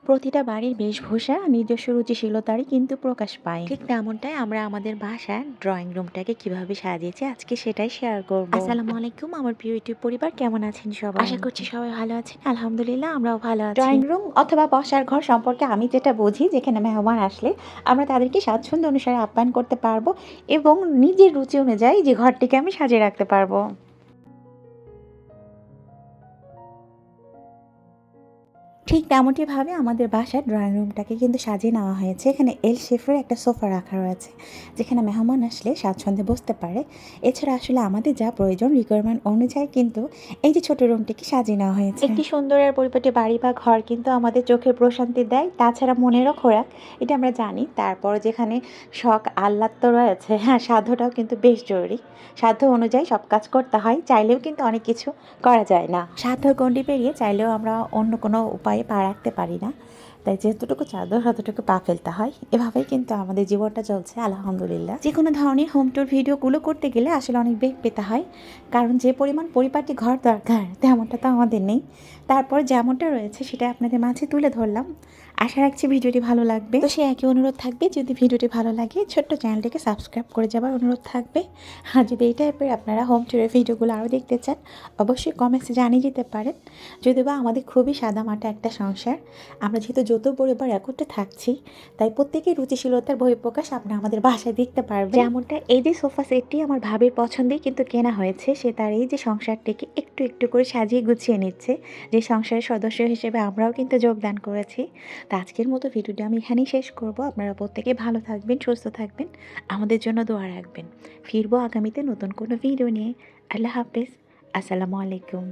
প্রতিটা বাড়ির বেশভূষা নিজস্ব রুচিশীলতারই কিন্তু প্রকাশ পায়। ঠিক তেমনটাই আমরা আমাদের বাসার ড্রয়িং রুমটাকে কিভাবে সাজিয়েছি আজকে সেটাই শেয়ার করব। আসসালামু আলাইকুম আমার প্রিয় ইউটিউব পরিবার, কেমন আছেন সবাই? আশা করছি সবাই ভালো আছেন। আলহামদুলিল্লাহ আমরাও ভালো আছি। ড্রয়িং রুম অথবা বসার ঘর সম্পর্কে আমি যেটা বুঝি, যেখানে মেহমান আসলে আমরা তাদেরকে স্বাচ্ছন্দ্য অনুসারে আপ্যায়ন করতে পারবো এবং নিজের রুচি অনুযায়ী যে ঘরটিকে আমি সাজিয়ে রাখতে পারবো। ঠিক তেমনটিভাবে আমাদের বাসার ড্রয়িং রুমটাকে কিন্তু সাজিয়ে নেওয়া হয়েছে। এখানে এল শেপের একটা সোফা রাখা রয়েছে, যেখানে মেহমান আসলে স্বাচ্ছন্দ্যে বসতে পারে। এছাড়া আসলে আমাদের যা প্রয়োজন রিকোয়ারমেন্ট অনুযায়ী কিন্তু এই যে ছোট রুমটিকে সাজিয়ে নেওয়া হয়েছে। একটি সুন্দর আর পরিপাটি বাড়ি বা ঘর কিন্তু আমাদের চোখের প্রশান্তি দেয়, তাছাড়া মনেরও খোরাক, এটা আমরা জানি। তারপর যেখানে শখ আহ্লাদ তো রয়েছে, হ্যাঁ সাধ্যটাও কিন্তু বেশ জরুরি। সাধ্য অনুযায়ী সব কাজ করতে হয়, চাইলেও কিন্তু অনেক কিছু করা যায় না। সাধ্যর গণ্ডি পেরিয়ে চাইলেও আমরা অন্য কোনো উপায়ে পা রাখতে পারি না। তাই যেতটুকু চাদর ততটুকু পা ফেলতে হয়। এভাবেই কিন্তু আমাদের জীবনটা চলছে আলহামদুলিল্লাহ। যে কোনো ধরনের হোম ট্যুর ভিডিওগুলো করতে গেলে আসলে অনেক বেগ পেতে হয়, কারণ যে পরিমাণ পরিপাটি ঘর দরকার তেমনটা তো আমাদের নেই। তারপর যেমনটা রয়েছে সেটা আপনাদের মাঝে তুলে ধরলাম। আশা রাখছি ভিডিওটি ভালো লাগবে। তো সে একই অনুরোধ থাকবে, যদি ভিডিওটি ভালো লাগে ছোট্ট চ্যানেলটিকে সাবস্ক্রাইব করে যাবার অনুরোধ থাকবে। আর যদি এই টাইপের আপনারা হোম ট্যুরের ভিডিওগুলো আরও দেখতে চান অবশ্যই কমেন্টসে জানিয়ে দিতে পারেন। যদিও বা আমাদের খুবই সাদামাটা একটা সংসার, আমরা যেহেতু যৌথ পরিবার একত্রে থাকছি, তাই প্রত্যেকের রুচিশীলতার বহিঃপ্রকাশ আপনারা আমাদের বাসায় দেখতে পারবেন। যেমনটা এই যে সোফা সেটটি আমার ভাবির পছন্দেই কিন্তু কেনা হয়েছে, সে তার এই যে সংসারটিকে একটু একটু করে সাজিয়ে গুছিয়ে নিচ্ছে, যে সংসারের সদস্য হিসেবে আমরাও কিন্তু যোগদান করেছি। তো আজকের মতো ভিডিওটি আমি এখানেই শেষ করব। আপনারা প্রত্যেকে ভালো থাকবেন, সুস্থ থাকবেন, আমাদের জন্য দোয়া রাখবেন। ফিরবো আগামীতে নতুন কোনো ভিডিও নিয়ে। আল্লাহ হাফেজ, আসসালামু আলাইকুম।